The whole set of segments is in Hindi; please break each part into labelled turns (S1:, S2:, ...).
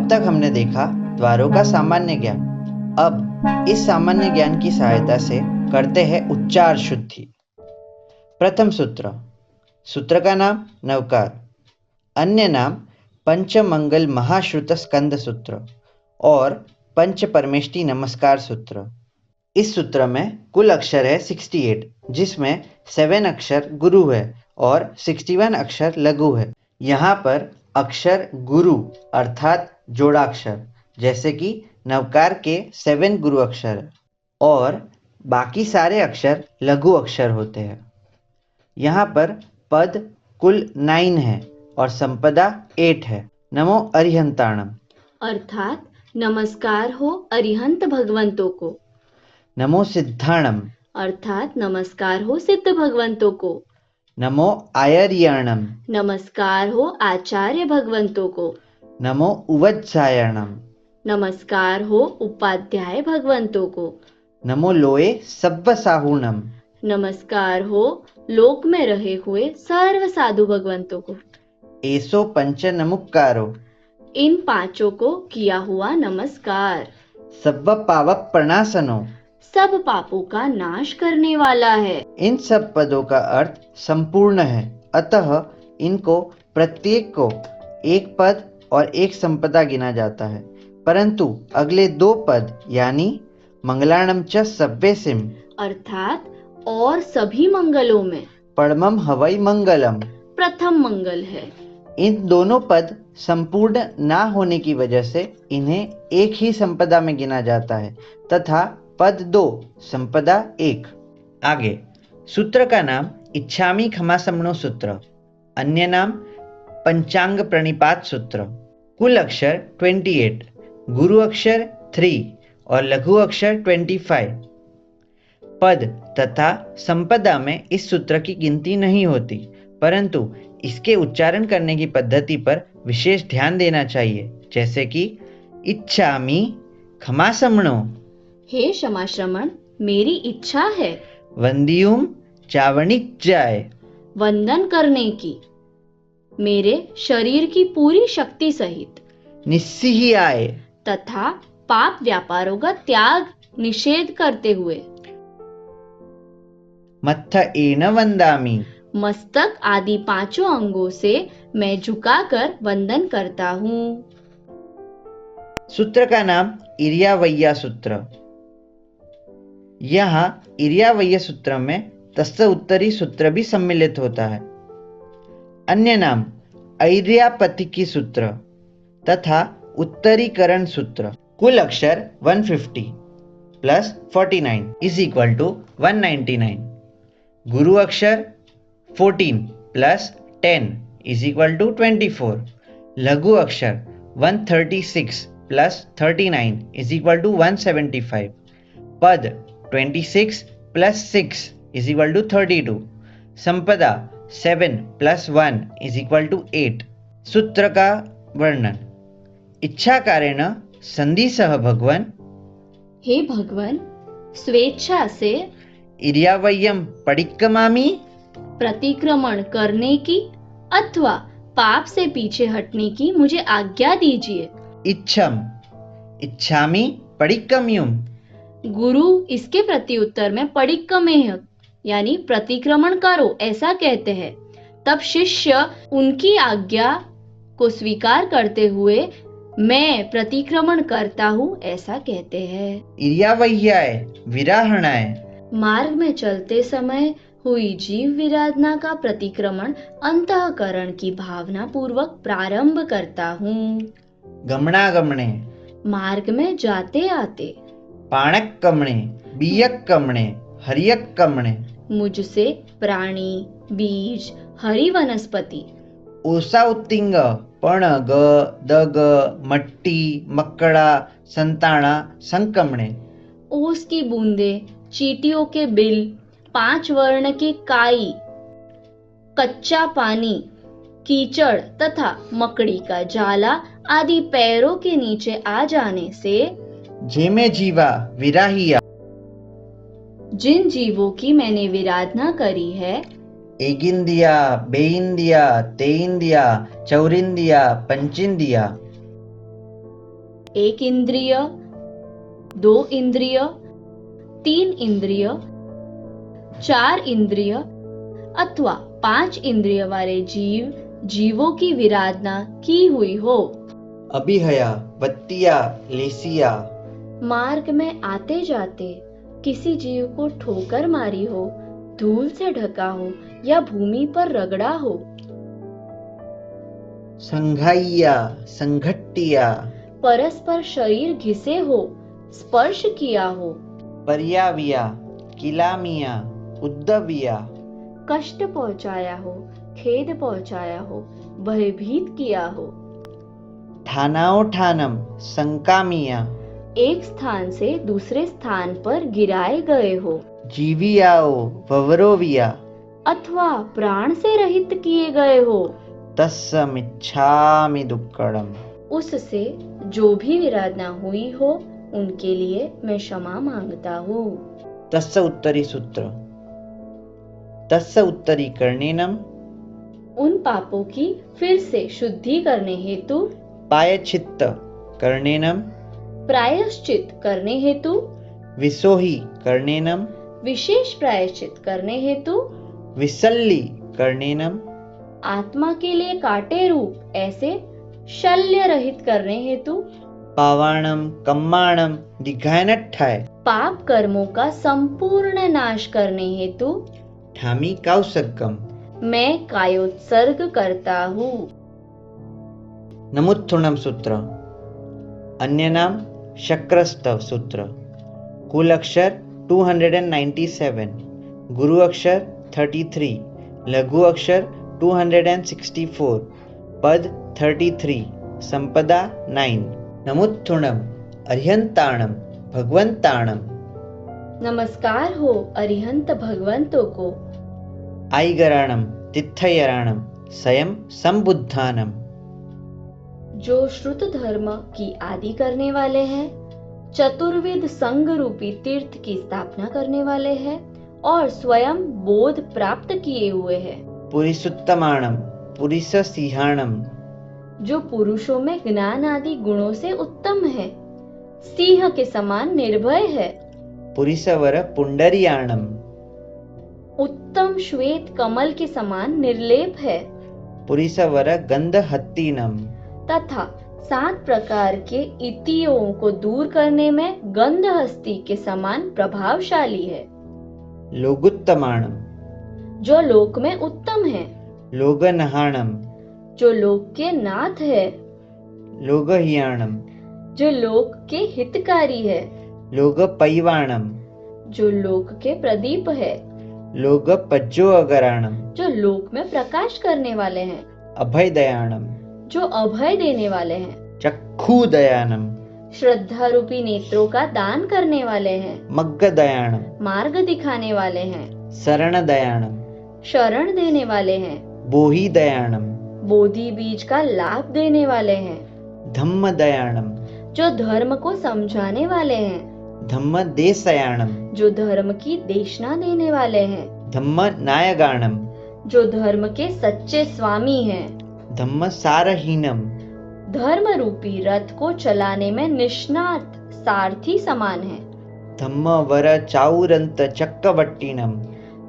S1: अब तक हमने देखा द्वारों का सामान्य ज्ञान। अब इस सामान्य ज्ञान की सहायता से करते हैं उच्चार शुद्धि। प्रथम सूत्र। सूत्र का नाम नवकार, अन्य नाम पंचमंगल महाश्रुत स्कंद सूत्र और पंच परमेष्टि नमस्कार सूत्र। इस सूत्र में कुल अक्षर है 68, जिसमें 7 अक्षर गुरु है और 61 अक्षर लघु है। यहाँ पर अक्षर गुरु अर्थात जोड़ाक्षर, जैसे कि नवकार के 7 गुरु अक्षर है और बाकी सारे अक्षर लघु अक्षर होते हैं। यहाँ पर पद कुल 9 है और संपदा 8 है। नमो अरिहंताणम
S2: अर्थात नमस्कार हो अरिहंत भगवंतों को।
S1: नमो सिद्धाणम
S2: अर्थात नमस्कार हो सिद्ध भगवंतों को।
S1: नमो आयर्याणम
S2: नमस्कार हो आचार्य भगवंतों को।
S1: नमो उवज्जायणम
S2: नमस्कार हो उपाध्याय भगवंतों को।
S1: नमो लोए सब्बसाहुणम
S2: नमस्कार हो लोक में रहे हुए सर्व साधु भगवंतों को।
S1: एसो पंच नमुक्कारो
S2: इन पांचों को किया हुआ नमस्कार
S1: सब्ब पावक प्रणासनो
S2: सब पापों का नाश करने वाला है।
S1: इन सब पदों का अर्थ संपूर्ण है, अतः इनको प्रत्येक को एक पद और एक संपदा गिना जाता है, परंतु अगले 2 पद यानी मंगलाणम च सव्वेसिम
S2: अर्थात और सभी मंगलों में
S1: परमम हवै मंगलम
S2: प्रथम मंगल है।
S1: इन दोनों पद संपूर्ण ना होने की वजह से इन्हें एक ही संपदा में गिना जाता है तथा पद 2 संपदा 1। आगे सूत्र का नाम इच्छामि खमासमणो सूत्र, अन्य नाम पंचांग प्रणिपात सूत्र। कुल अक्षर 28, गुरु अक्षर 3 और लघु अक्षर 25। पद तथा संपदा में इस सूत्र की गिनती नहीं होती, परंतु इसके उच्चारण करने की पद्धति पर विशेष ध्यान देना चाहिए, जैसे कि इच्छामि खमासमणो,
S2: हे क्षमाश्रमण मेरी इच्छा है
S1: वंदियुम चावणिज्जाय,
S2: वंदन करने की मेरे शरीर की पूरी शक्ति सहित,
S1: निस्सिह्याय
S2: तथा पाप व्यापारों का त्याग निषेध करते हुए,
S1: मत्थ एन वंदामि,
S2: मस्तक आदि 5 अंगों से मैं झुकाकर वंदन करता हूँ।
S1: सूत्र का नाम इर्यावैया सूत्र। यहाँ इर्यावैया सूत्र में तस्य उत्तरी सूत्र भी सम्मिलित होता है। अन्य नाम ऐर्यापतिकी सूत्र तथा उत्तरीकरण सूत्र। कुल अक्षर 150 प्लस 49 इज इक्वल टू 199। गुरु अक्षर 14 प्लस 10 इज इक्वल टू 24। लघु अक्षर 136 प्लस 39 इज इक्वल टू 175। पद 26 प्लस 6 इज इक्वल टू 32। संपदा 7 प्लस 1 इज इक्वल टू 8। सूत्र का वर्णन। इच्छाकारेण संधिसह भगवन,
S2: हे भगवन स्वेच्छा से
S1: इर्यावय्यम परिक्रमामि,
S2: प्रतिक्रमण करने की अथवा पाप से पीछे हटने की मुझे आज्ञा दीजिए।
S1: इच्छम इच्छामि परिक्रम्युम।
S2: गुरु इसके प्रति उत्तर में परिक्रमेह यानी प्रतिक्रमण करो ऐसा कहते हैं। तब शिष्य उनकी आज्ञा को स्वीकार करते हुए मैं प्रतिक्रमण करता हूँ ऐसा कहते हैं।
S1: इर्यावय्याय विराहणाय।
S2: मार्ग में चलते समय हुई जीव विराधना का प्रतिक्रमण अंतःकरण की भावना पूर्वक प्रारंभ करता हूँ।
S1: गमनागमने।
S2: मार्ग में जाते आते।
S1: पाणक्कमणे, बीयक्कमणे, हर्यक्कमणे।
S2: मुझसे प्राणी, बीज, हरी वनस्पति,
S1: ओसा उत्तिंग, पणग, दग, मट्टी, मक्कड़ा, संताना, संकमणे।
S2: ओस की बूंदे, चींटियों के बिल, 5 वर्ण की काई, कच्चा पानी, कीचड़ तथा मकड़ी का जाला आदि पैरों के नीचे आ जाने से
S1: जेमे जीवा विराहिया।
S2: जिन जीवों की मैंने विराधना करी है,
S1: एगिंदिया, बेइंदिया, तेइंदिया, चौरिंदिया, पंचिंदिया।
S2: एक इंद्रिय, 2 इंद्रिय, 3 इंद्रिय, 4 इंद्रिय अथवा 5 इंद्रिय वाले जीवों की विराधना की हुई हो।
S1: अभिहया, वत्तिया, लेसिया,
S2: मार्ग में आते जाते किसी जीव को ठोकर मारी हो, धूल से ढका हो या भूमि पर रगड़ा हो।
S1: संघाइया, संघट्टिया,
S2: परस्पर शरीर घिसे हो, स्पर्श किया हो।
S1: पर्याविया, किलामिया, उद्दविया,
S2: कष्ट पहुंचाया हो, खेद पहुंचाया हो, भयभीत किया हो।
S1: ठानाओठानम, संकामिया,
S2: एक स्थान से दूसरे स्थान पर गिराए गए हो
S1: जीवियाओ, ववरोविया,
S2: अथवा प्राण से रहित किए गए हो।
S1: तस्समिच्छामि दुक्कड़म।
S2: उससे जो भी विराधना हुई हो उनके लिए मैं क्षमा मांगता हूँ।
S1: तस्य उत्तरी सूत्र। तस्य उत्तरी कर्णेनम,
S2: उन पापों की फिर से शुद्धि करने हेतु,
S1: पायच्छित्त कर्णेनम,
S2: प्रायश्चित करने हेतु,
S1: विसोहि कर्णेनम,
S2: विशेष प्रायश्चित करने हेतु,
S1: विसल्ली कर्णेनम,
S2: आत्मा के लिए कांटे रूप ऐसे शल्य रहित करने हेतु,
S1: पावाणम, कम्माणम, दिघायनट्ठाय,
S2: पाप कर्मों का संपूर्ण नाश करने हेतु
S1: ठामी काउसग्गम।
S2: मैं कायोत्सर्ग करता हूँ।
S1: नमुत्थुणम सूत्र। अन्य नाम शक्रस्तव सूत्र। कुल अक्षर 297, गुरु अक्षर 33, लघु अक्षर 264, पद 33, संपदा 9। नमुत्थुणम अरिहंताणम भगवंताणम।
S2: नमस्कार हो अरिहंत भगवंतों को।
S1: आइगराणम तिथयराणम स्वयं संबुद्धानम।
S2: जो श्रुत धर्म की आदि करने वाले हैं, चतुर्विध संग रूपी तीर्थ की स्थापना करने वाले हैं और स्वयं बोध प्राप्त किए हुए हैं।
S1: पुरिसुत्तमाणम पुरिससिंहाणम।
S2: जो पुरुषों में ज्ञान आदि गुणों से उत्तम है, सिंह के समान निर्भय है।
S1: पुरिसवर पुंडरियाणम।
S2: उत्तम श्वेत कमल के समान निर्लेप है।
S1: पुरिसवर गंधहत्तीनम।
S2: तथा 7 प्रकार के इतियों को दूर करने में गंधहस्ती के समान प्रभावशाली है।
S1: लोगुत्तमाणम।
S2: जो लोक में उत्तम है।
S1: लोगनहाणम।
S2: जो लोक के नाथ है।
S1: लोगहियाणम।
S2: जो लोक के हितकारी है।
S1: लोगपैवाणम।
S2: जो लोक के प्रदीप है।
S1: लोगपज्जोअगराणम।
S2: जो लोक में प्रकाश करने वाले हैं।
S1: अभयदयाणम।
S2: जो अभय देने वाले हैं।
S1: चक्षुदयानम।
S2: श्रद्धा रूपी नेत्रों का दान करने वाले हैं।
S1: मग्गदयाणम।
S2: मार्ग दिखाने वाले हैं।
S1: शरणदयाणम।
S2: शरण देने वाले हैं।
S1: बोहिदयाणम।
S2: बोधि बीज का लाभ देने वाले हैं।
S1: धम्मदयाणम।
S2: जो धर्म को समझाने वाले हैं।
S1: धम्मदेशयाणम।
S2: जो धर्म की देशना देने वाले हैं।
S1: धम्मनायगाणम।
S2: जो धर्म के सच्चे स्वामी हैं।
S1: धम्मसारहीनम।
S2: धर्म रूपी रथ को चलाने में निष्णात सारथी समान है।
S1: धम्मवर चाउरंत चक्रवट्टिनम।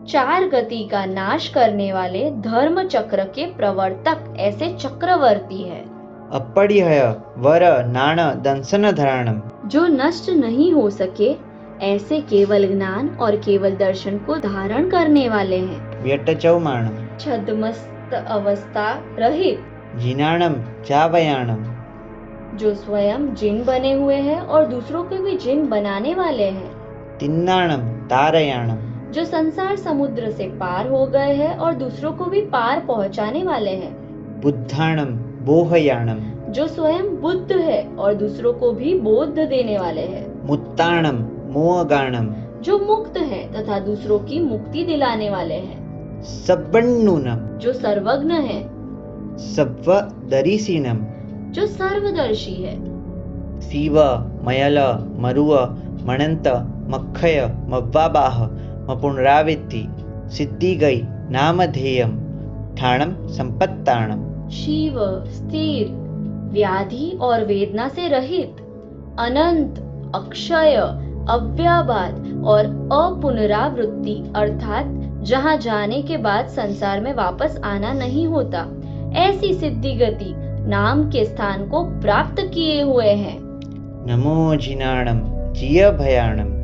S2: 4 गति का नाश करने वाले धर्म चक्र के प्रवर्तक ऐसे चक्रवर्ती है।
S1: अपरिहय वर नाण दंसनधराणम।
S2: जो नष्ट नहीं हो सके ऐसे केवल ज्ञान और केवल दर्शन को धारण करने वाले हैं।
S1: व्यटचौमाणम।
S2: छद्मस्त अवस्था रहित।
S1: जिनाणम चावयाणम।
S2: जो स्वयं जिन बने हुए हैं और दूसरों के भी जिन बनाने वाले हैं।
S1: तिन्नाणम तारयाणम।
S2: जो संसार समुद्र से पार हो गए हैं और दूसरों को भी पार पहुंचाने वाले हैं।
S1: बुद्धाणम बोहयाणम।
S2: जो स्वयं बुद्ध है और दूसरों को भी बोध देने वाले हैं।
S1: मुत्ताणम मोहगाणम।
S2: जो मुक्त है तथा दूसरों की मुक्ति दिलाने वाले हैं।
S1: सब्बन्नूनम।
S2: जो सर्वज्ञ है।
S1: सव्वदरिसीनम।
S2: जो सर्वदर्शी है।
S1: शिव मयल मरुव मणंत मक्खय मव्वाबाह मपुनरावित्ति सिद्धिगई नामधेयम ठाणम संपत्ताणम।
S2: शिव स्थिर, व्याधि और वेदना से रहित, अनंत, अक्षय, अव्ययवाद और अपुनरावृत्ति अर्थात जहाँ जाने के बाद संसार में वापस आना नहीं होता, ऐसी सिद्धि गति नाम के स्थान को प्राप्त किए हुए हैं।
S1: नमो जिनाणम जिय भयाणम।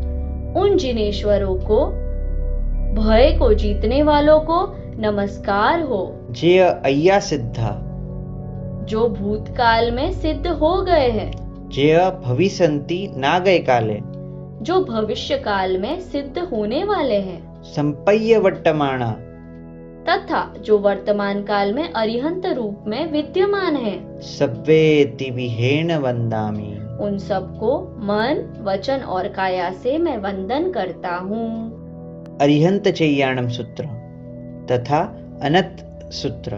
S2: उन जिनेश्वरों को, भय को जीतने वालों को नमस्कार हो,
S1: जेय अय्या सिद्धा,
S2: जो भूतकाल में सिद्ध हो गए हैं,
S1: जेय भविसंति नागय काले,
S2: जो भविष्य काल में सिद्ध होने वाले हैं,
S1: संपय्य वर्तमाना,
S2: तथा जो वर्तमान काल में अरिहंत रूप में विद्यमान है।
S1: सब्वेति विहेण वंदामि।
S2: उन सबको मन, वचन और काया से मैं वंदन करता हूँ।
S1: अरिहंत चैयाणम सूत्र तथा अनत सूत्र।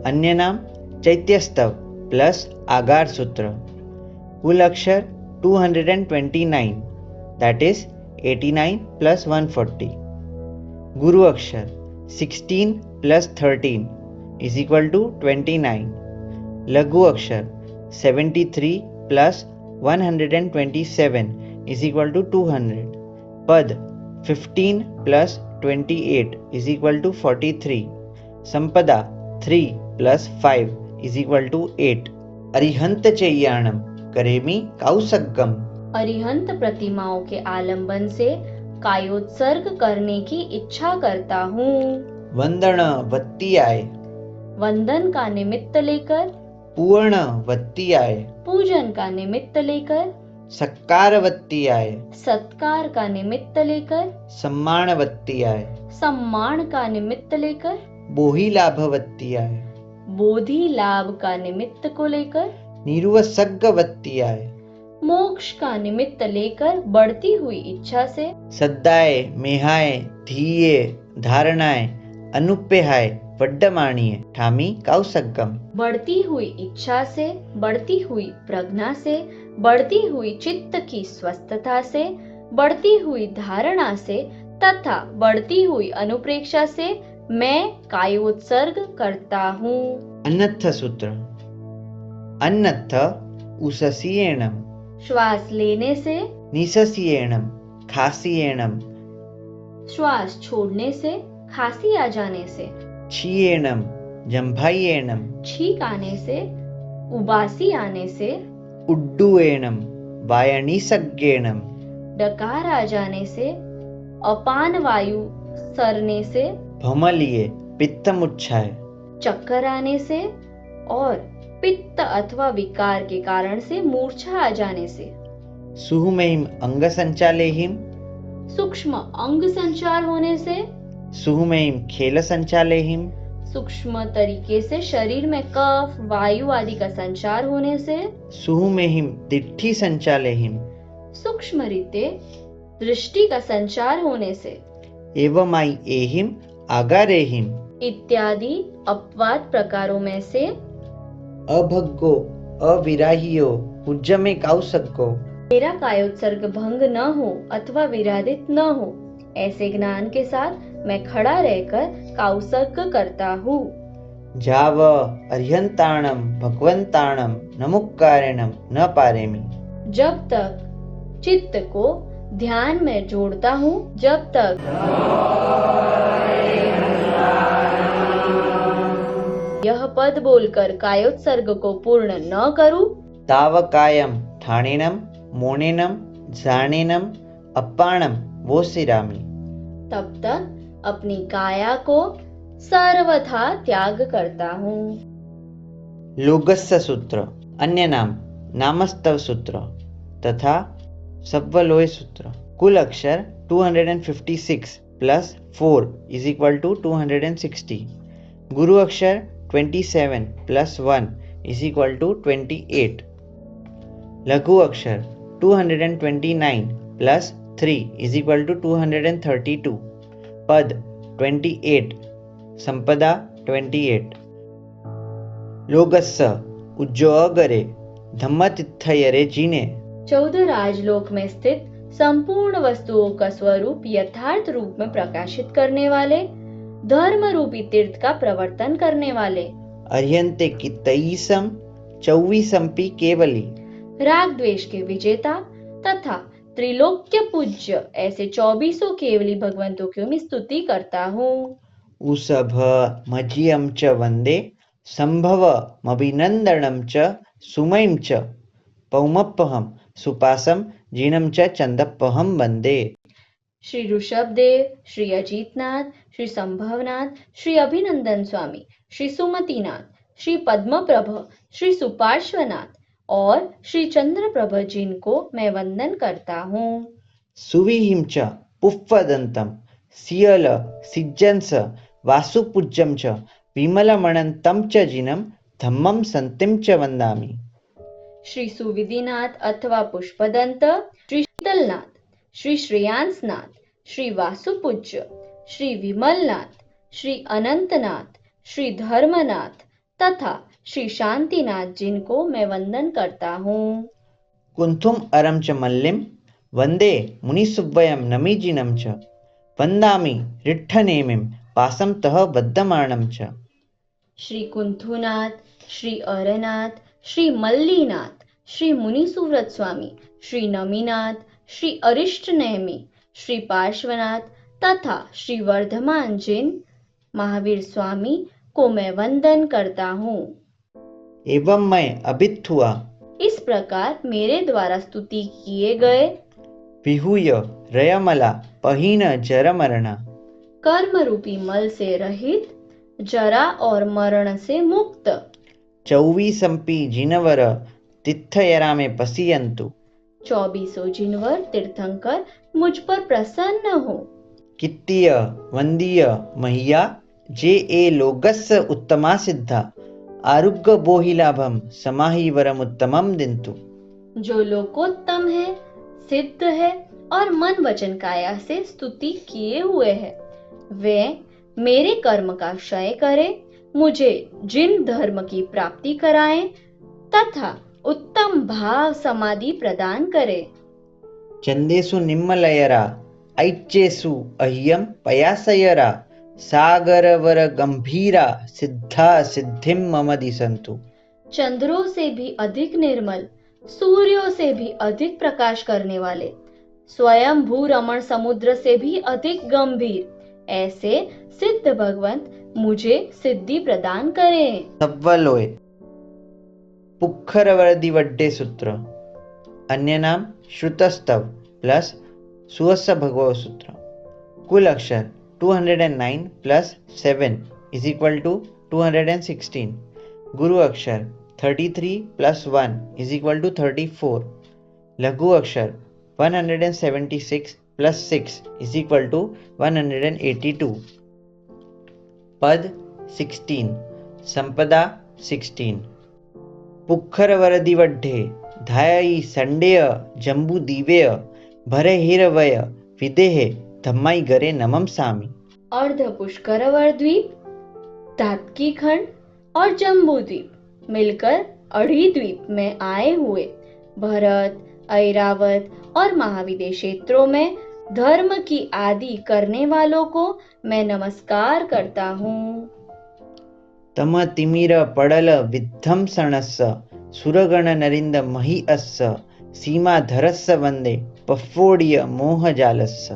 S1: अन्य नाम चैत्यस्तव प्लस आगार सूत्र। कुल अक्षर 229, दैट इज 89 प्लस 140। गुरु अक्षर 16 प्लस 13 इज इक्वल टू 29। लघु अक्षर 73 प्लस 127 इज इक्वल टू 200। पद 15 प्लस 28 इज इक्वल टू 43। संपदा 3 प्लस 5 इज इक्वल टू 8। अरिहंत चैयाणम करेमि कौसग्गम।
S2: अरिहंत प्रतिमाओं के आलंबन से कायोत्सर्ग करने की इच्छा करता हूँ।
S1: वंदन वत्तियाय,
S2: वंदन का निमित्त लेकर,
S1: पूर्ण वत्तियाय,
S2: पूजन का निमित्त लेकर,
S1: सत्कार वत्तियाय,
S2: सत्कार का निमित्त लेकर,
S1: सम्मान वत्तियाय,
S2: सम्मान का निमित्त लेकर,
S1: बोहि लाभ वत्तियाय,
S2: बोधि लाभ का निमित्त को लेकर,
S1: निरुवसग्ग वत्तियाय,
S2: मोक्ष का निमित्त लेकर बढ़ती हुई इच्छा से,
S1: सद्दाय मेहाय धीये धारणाय अनुप्यहाय वड्डमाणीय ठामी कौसग्गम।
S2: बढ़ती हुई इच्छा से, बढ़ती हुई प्रज्ञा से, बढ़ती हुई चित्त की स्वस्थता से, बढ़ती हुई धारणा से तथा बढ़ती हुई अनुप्रेक्षा से मैं कायोत्सर्ग करता हूँ।
S1: अन्नथ सूत्र। अन्नथ उससीयेणम,
S2: श्वास लेने से,
S1: निससीयेणम, खासीयेणम,
S2: श्वास छोड़ने से, खांसी आ जाने से,
S1: क्षीयेणम, जंभायेणम,
S2: छींक आने से, उबासी आने से,
S1: उड्डुयेणम, वायनिसग्गेणम,
S2: डकार आ जाने से, अपान वायु सरने से,
S1: भमलिये पित्तमुच्छाय,
S2: चक्कर आने से और पित्त अथवा विकार के कारण से मूर्छा आ जाने से,
S1: सुहुमेहिम अंग संचालेहिम,
S2: सूक्ष्म अंग संचार होने से,
S1: सुहुमेहिम खेल संचालेहिम,
S2: सूक्ष्म तरीके से शरीर में कफ, वायु आदि का संचार होने से,
S1: सुहुमेहिम दिट्ठी संचालेहिम,
S2: सूक्ष्म रीते दृष्टि का संचार होने से,
S1: एवमाई एहिम आगारेहिम,
S2: इत्यादि अपवाद प्रकारों में से
S1: अभग्गो अविराहियो उज्जमे कौसग्गो,
S2: मेरा कायोत्सर्ग भंग न हो अथवा विरादित न हो, ऐसे ज्ञान के साथ मैं खड़ा रहकर कौसग्ग करता हूँ।
S1: जाव अर्यंताणम भगवंताणम नमुक्कारेणम न पारेमि।
S2: जब तक चित्त को ध्यान में जोड़ता हूँ, जब तक यह पद बोलकर कायोत्सर्ग को पूर्ण न करूं,
S1: तावकायम ठाणेनम मोनेनम जानेनम अप्पाणम वोसिरामि।
S2: तब तक अपनी काया को सर्वथा त्याग करता हूँ।
S1: लोगस्य सूत्र। अन्य नाम नामस्तव सूत्र तथा सब्वलोय सूत्र। कुल अक्षर 256 प्लस 4 इज इक्वल टू 260। गुरु अक्षर 27 प्लस 1 इज इक्वल टू 28। लघु अक्षर 229 प्लस 3 इज इक्वल टू 232। पद 28। संपदा 28। लोगस्य उज्जो अगरे धम्मतिथयरे जीने।
S2: 14 राजलोक में स्थित संपूर्ण वस्तुओं का स्वरूप यथार्थ रूप में प्रकाशित करने वाले, धर्म रूपी तीर्थ का प्रवर्तन करने वाले,
S1: अर्यन्ते की 23 24 केवली।
S2: राग द्वेष के विजेता तथा त्रिलोक्य पूज्य ऐसे 24 केवली भगवंतों की मैं स्तुति करता हूँ।
S1: उषभ मजीयम च वंदे संभवमभिनंदनम च सुमयम च पौमप्पहम सुपासम जीनम च चंदप्पहम वंदे।
S2: श्री ऋषभदेव, श्री अजीतनाथ, श्री संभवनाथ, श्री अभिनंदन स्वामी, श्री सुमतिनाथ, श्री पद्मप्रभ, श्री सुपार्श्वनाथ और श्री चंद्रप्रभ जिनको मैं वंदन करता हूँ।
S1: सुविहिम च पुष्पदंतम सियल सिज्जंस वासुपूज्यम च विमलमणंतम च जिनम धम्मम संतिम च वंदामि।
S2: श्री सुविधिनाथ अथवा पुष्पदंत, श्री शीतलनाथ, श्री श्रेयांसनाथ, श्री वासुपूज्य, श्री विमलनाथ, श्री अनंतनाथ, श्री धर्मनाथ तथा श्री शांतिनाथ जिनको मैं वंदन करता हूँ।
S1: कुंथुम अरम च मल्लिम वंदे मुनिसुव्वयम नमीजिनम च वंदामि रिट्ठनेमिम पासम तह बद्धमाणम च।
S2: श्री कुंथुनाथ, श्री अरनाथ, श्री मल्लीनाथ, श्री मुनिसुव्रत स्वामी, श्री नमीनाथ, श्री अरिष्ट नेमी, श्री पार्श्वनाथ तथा श्री वर्धमान जिन महावीर स्वामी को मैं वंदन करता हूँ।
S1: एवं मैं अभिथुआ
S2: इस प्रकार मेरे द्वारा स्तुति किए गए
S1: विहूय रयमला पहीन जरमरणा
S2: कर्म रूपी मल से रहित, जरा और मरण से मुक्त,
S1: 24 जिनवर तिथयरा में पसियंतु
S2: 24 जिनवर तीर्थंकर मुझ पर प्रसन्न हो।
S1: कित्तीय वंदीय महिया जे ए लोगस्य उत्तमा सिद्धा आरुग्य बोहिलाभम समाहि वरम उत्तमम दिंतु।
S2: जो लोकोत्तम है, सिद्ध है और मन वचन काया से स्तुति किए हुए है, वे मेरे कर्म का क्षय करे, मुझे जिन धर्म की प्राप्ति कराए तथा उत्तम भाव समाधि प्रदान करे।
S1: चंदेसु निम्मलयरा ऐच्चेसु अह्यम पयासयरा सागरवर गंभीरा सिद्धा सिद्धिम मम दिसंतु।
S2: चंद्रों से भी अधिक निर्मल, सूर्यों से भी अधिक प्रकाश करने वाले, स्वयं भू रमण समुद्र से भी अधिक गंभीर ऐसे सिद्ध भगवंत मुझे सिद्धि प्रदान करें।
S1: सव्वलोय पुखरवरदिवड्डे सूत्र अन्य नाम श्रुतस्तव प्लस सुवत्स भगवत सूत्र। कुल अक्षर 209 प्लस 7 इज इक्वल टू 216। गुरु अक्षर 33 प्लस 1 इज इक्वल टू 34। लघु अक्षर 176 प्लस 6 इज इक्वल टू 182। पद 16, संपदा 16। पुखरवरदिवड्ढे धायई संडेय जंबूदीवेय भरे हिरवय विदेहे धम्माई गरे नमम सामी।
S2: अर्ध पुष्करवर द्वीप, धातकी खंड और जम्बू द्वीप मिलकर अढ़ी द्वीप में आए हुए भरत, ऐरावत और महाविदेश क्षेत्रों में धर्म की आदि करने वालों को मैं नमस्कार करता हूँ।
S1: तम तिमिर पडल विध्वंसणस्य सुरगण नरिंद मही अस्य सीमा धरस्य वंदे पफोड़िय मोहजालस्य।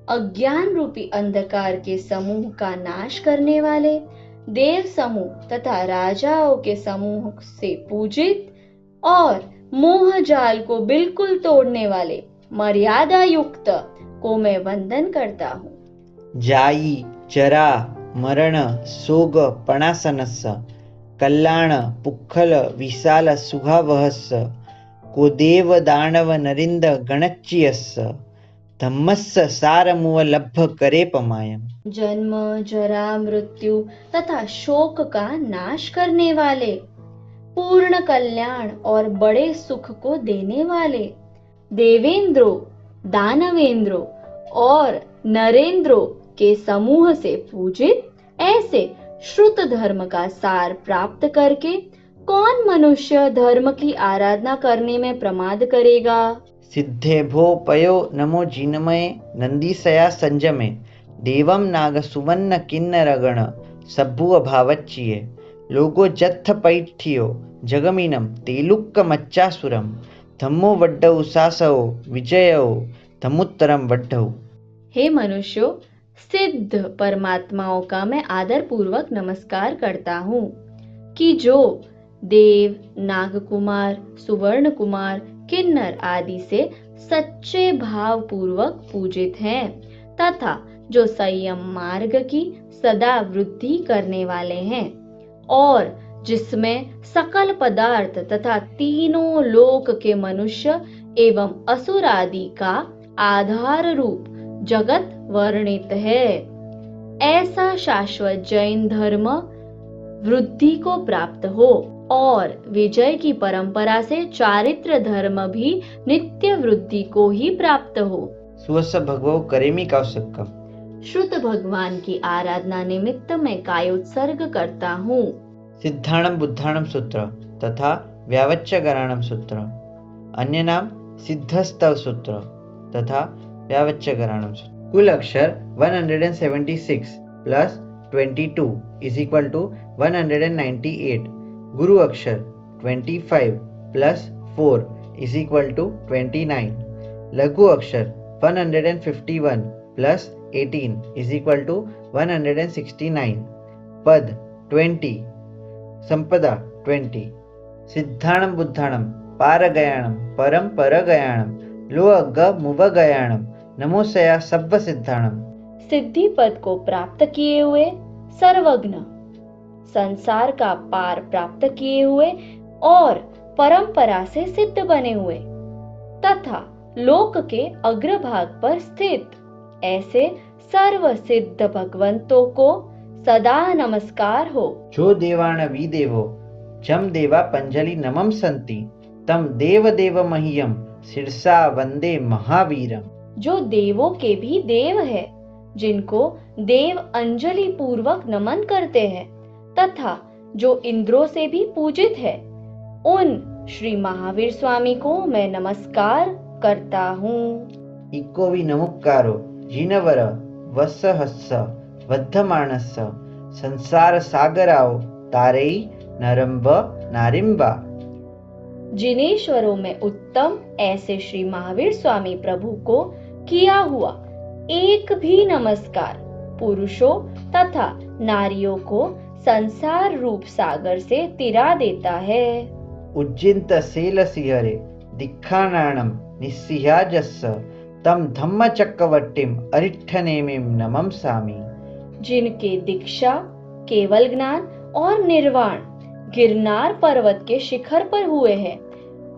S2: अज्ञान रूपी अंधकार के समूह का नाश करने वाले देव समूह तथा राजाओं के समूह से पूजित और मोह जाल को बिल्कुल तोड़ने वाले मर्यादा युक्त को मैं वंदन करता हूँ।
S1: जाई जरा मरण सोग पणासनस्य कल्याण पुखल विशाल सुघावहस्य को देव दानव नरिंद गणच्चियस्य धम्मस्य सारमुव लभ करे पमायम।
S2: जन्म, जरा, मृत्यु तथा शोक का नाश करने वाले, पूर्ण कल्याण और बड़े सुख को देने वाले देवेंद्रों, दानवेंद्रों और नरेंद्रों के समूह से पूजित ऐसे श्रुत धर्म का सार प्राप्त करके कौन मनुष्य धर्म की आराधना करने में प्रमाद करेगा।
S1: सिद्धे भो पयो नमो जिनमये नंदीसया संजमे देवम नाग सुवन्न किन्नर गण सभ्भु भावच्चिये लोगो जत्थ पैठियो जगमीनम तेलुक्क मच्चासुरम धम्मो वड्डौ सासौ विजयौ धमुत्तरम वड्ढौ।
S2: हे मनुष्यों, सिद्ध परमात्माओं का मैं आदर पूर्वक नमस्कार करता हूँ कि जो देव, नागकुमार, सुवर्ण कुमार, किन्नर आदि से सच्चे भाव पूर्वक पूजित हैं तथा जो संयम मार्ग की सदा वृद्धि करने वाले हैं और जिसमें सकल पदार्थ तथा तीनों लोक के मनुष्य एवं असुर आदि का आधार रूप जगत वर्णित है। ऐसा शाश्वत जैन धर्म वृद्धि को प्राप्त हो और विजय की परंपरा से चारित्र धर्म भी नित्य वृद्धि को ही प्राप्त हो।
S1: स्वस्य भगवो करेमि कौशकम।
S2: श्रुत भगवान की आराधना निमित्त मैं कायोत्सर्ग करता हूँ।
S1: सिद्धाणम बुद्धाणम सूत्र तथा व्यावच्चकरणम सूत्र, अन्य नाम सिद्धस्तव सूत्र तथा व्यावच्चकरणम सूत्र। कुल अक्षर 176 प्लस 22 इज इक्वल टू 198। गुरु अक्षर 25 प्लस 4 इज इक्वल टू 29। लघु अक्षर 151 प्लस 18 इज इक्वल टू 169। पद 20, संपदा 20। सिद्धाणम बुद्धाणम पारगयाणम परम परगयाणम लो अग्ग मुवगयाणम नमोसया सब्ब सिद्धाणम।
S2: सिद्धि पद को प्राप्त किए हुए, सर्वज्ञ, संसार का पार प्राप्त किए हुए और परंपरा से सिद्ध बने हुए तथा लोक के अग्रभाग पर स्थित ऐसे सर्व सिद्ध भगवंतों को सदा नमस्कार हो।
S1: जो देवान विदेवो जम देवा पंजलि नमम संति तम देव देव मह्यम शिरसा वंदे महावीरम।
S2: जो देवों के भी देव है, जिनको देव अंजलि पूर्वक नमन करते हैं तथा जो इंद्रों से भी पूजित है, उन श्री महावीर स्वामी को मैं नमस्कार करता हूँ।
S1: इको वि नमुक्कारो जिनवर वत्सहस्स वद्धमानस्य संसार सागराओ तारेई नरम्ब नारिम्बा।
S2: जिनेश्वरों में उत्तम ऐसे श्री महावीर स्वामी प्रभु को किया हुआ एक भी नमस्कार पुरुषों तथा नारियों को संसार रूप सागर से तिरा देता है।
S1: उज्जिंत सेल सिहरे दिक्खानाणम निस्सिहाजस्स तम धम्म चक्रवर्तीम अरिठ्ठनेमिम नमम सामी।
S2: जिनके दीक्षा, केवल ज्ञान और निर्वाण गिरनार पर्वत के शिखर पर हुए हैं,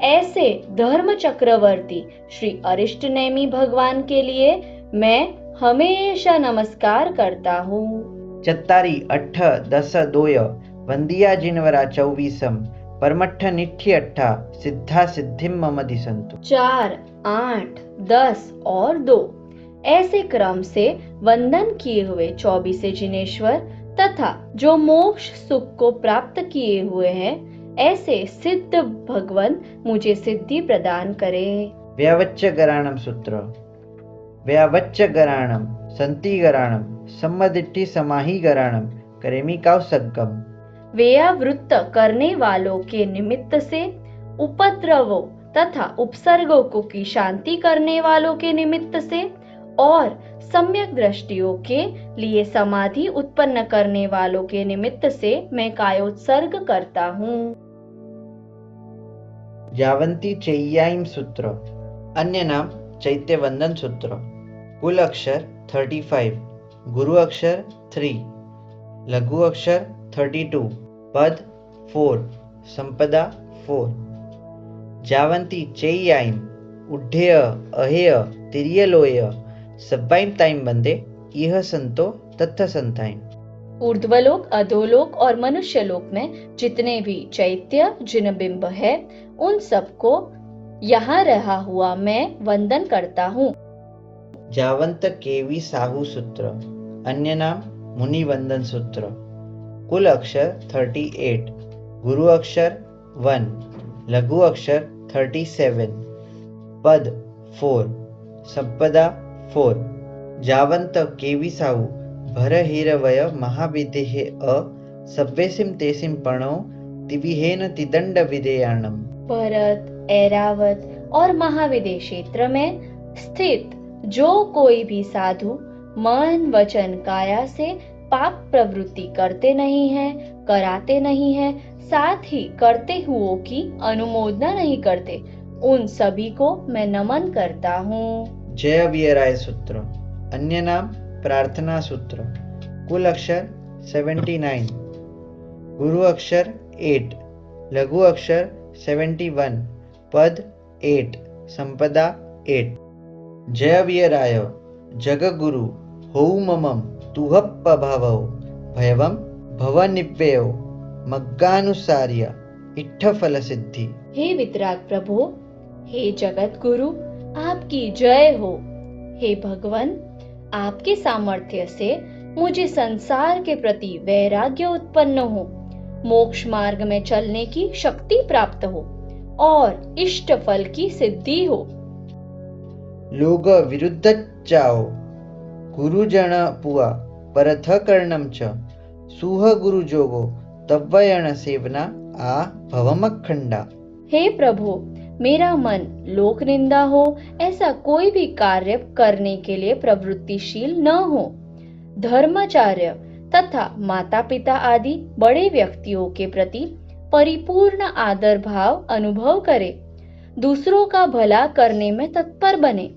S2: ऐसे धर्म चक्रवर्ती श्री अरिष्टनेमी भगवान के लिए मैं हमेशा नमस्कार करता हूँ।
S1: चत्तारी 8 10 2 वंदिया जिनवरा 24 परमट्ठ निठ्ठी 8 सिद्धा सिद्धिम मम दिसंतु।
S2: 4, 8, 10 और 2 ऐसे क्रम से वंदन किए हुए 24 जिनेश्वर तथा जो मोक्ष सुख को प्राप्त किए हुए हैं, ऐसे सिद्ध भगवान मुझे सिद्धि प्रदान करे।
S1: व्यावच्चकरणम सूत्र। व्यावच्चकरणम संतिकरणम सम्मदिट्ठि समाहिकरणम करेमि कौसगम।
S2: व्यावृत्त करने वालों के निमित्त से, उपद्रवों तथा उपसर्गों को की शांति करने वालों के निमित्त से और सम्यक दृष्टियों के लिए समाधि उत्पन्न करने वालों के निमित्त से मैं कायोत्सर्ग करता हूँ।
S1: जावंती चैयायम सूत्र, अन्य नाम चैत्य वंदन सूत्र। कुल अक्षर 35, गुरु अक्षर 3, लघु अक्षर 32, पद 4, संपदा 4। जावंती चैयायम उड्ढेय अहेय तिर्यलोय सब्बाइम ताइम बंदे यह संतो तत्थ संताइम।
S2: ऊर्ध्वलोक, अधोलोक और मनुष्य लोक में जितने भी चैत्य जिन बिंब है, उन सबको यहाँ रहा हुआ मैं वंदन करता हूँ।
S1: जावंत केवी साहू सूत्र, अन्य नाम मुनि वंदन सूत्र। कुल अक्षर 38, गुरु अक्षर 1, लघु अक्षर 37, पद 4, संपदा 4। जावंत केवी साहू भर हीरवय महाविदेह अ सब्बेसिम तेसिम पणो तिविहेन तिदंड विदेयाणम।
S2: भरत, ऐरावत और महाविद्य क्षेत्र में स्थित जो कोई भी साधु मन वचन काया से पाप प्रवृत्ति करते नहीं है, कराते नहीं है, साथ ही करते हुओं की अनुमोदना नहीं करते, उन सभी को मैं नमन करता हूँ।
S1: जय अभियराय सूत्र, अन्य नाम प्रार्थना सूत्र। कुल अक्षर 79, गुरु अक्षर 8, लघु अक्षर 71, पद 8, संपदा 8। जय अभियराय जगगुरु होऊ ममम तुहप्पभावो भयवम भवनिव्ययो मग्गानुसार्य इट्ठफल सिद्धि।
S2: हे वितराग प्रभु, हे जगत गुरु, आपकी जय हो। हे भगवान, आपके सामर्थ्य से मुझे संसार के प्रति वैराग्य उत्पन्न हो, मोक्ष मार्ग में चलने की शक्ति प्राप्त हो और इष्ट फल की सिद्धि हो।
S1: लोग विरुद्धच्चाओ गुरुजन पुआ परथ कर्णम च सुह गुरुजोगो तव्वयण सेवना आ भवमखंडा।
S2: हे प्रभु, मेरा मन लोक निंदा हो ऐसा कोई भी कार्य करने के लिए प्रवृत्तिशील न हो, धर्माचार्य तथा माता पिता आदि बड़े व्यक्तियों के प्रति परिपूर्ण आदर भाव अनुभव करे, दूसरों का भला करने में तत्पर बने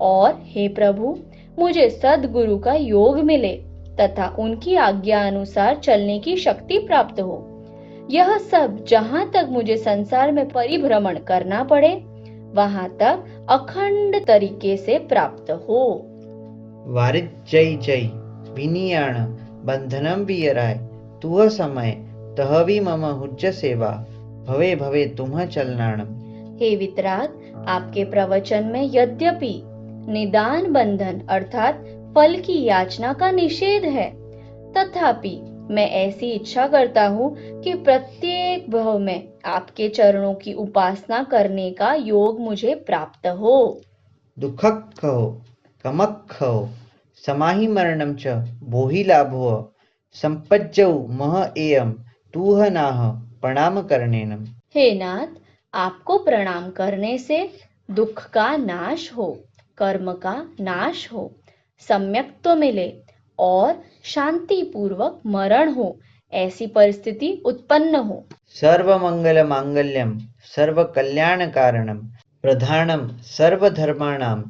S2: और हे प्रभु, मुझे सद्गुरु का योग मिले तथा उनकी आज्ञा अनुसार चलने की शक्ति प्राप्त हो। यह सब जहाँ तक मुझे संसार में परिभ्रमण करना पड़े, वहां तक अखंड तरीके से प्राप्त हो।
S1: वारिद जय जय विनियाण बंधनम वियराय तुह समय तहवी मम हुज्ज सेवा भवे भवे तुम्ह चलनाणम।
S2: हे वितराग, आपके प्रवचन में यद्यपि निदान बंधन अर्थात फल की याचना का निषेध है, तथापि मैं ऐसी इच्छा करता हूँ कि प्रत्येक भव में आपके चरणों की उपासना करने का योग मुझे प्राप्त हो।
S1: दुःखक हो कमक हो समाहि मरणम च बोहि लाभो संपज्जौ मह एयम तूह नाह प्रणाम करणेनम।
S2: हे नाथ, आपको प्रणाम करने से दुख का नाश हो, कर्म का नाश हो, सम्यक्त्व मिले और शांति पूर्वक मरण हो, ऐसी परिस्थिति उत्पन्न हो।
S1: सर्व मंगल मांगल्यम सर्व कल्याण कारणम प्रधानम सर्व धर्माणाम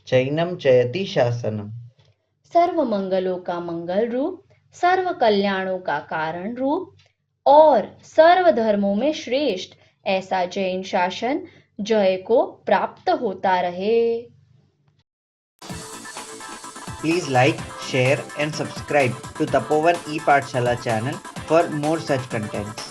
S1: चैनम चयति शासनम।
S2: सर्व मंगलों का मंगल रूप, सर्व कल्याणों का कारण रूप और सर्व धर्मों में श्रेष्ठ ऐसा जैन शासन जय को प्राप्त होता रहे।
S1: Please like, share and subscribe to Tapovan ePathshala channel for more such contents.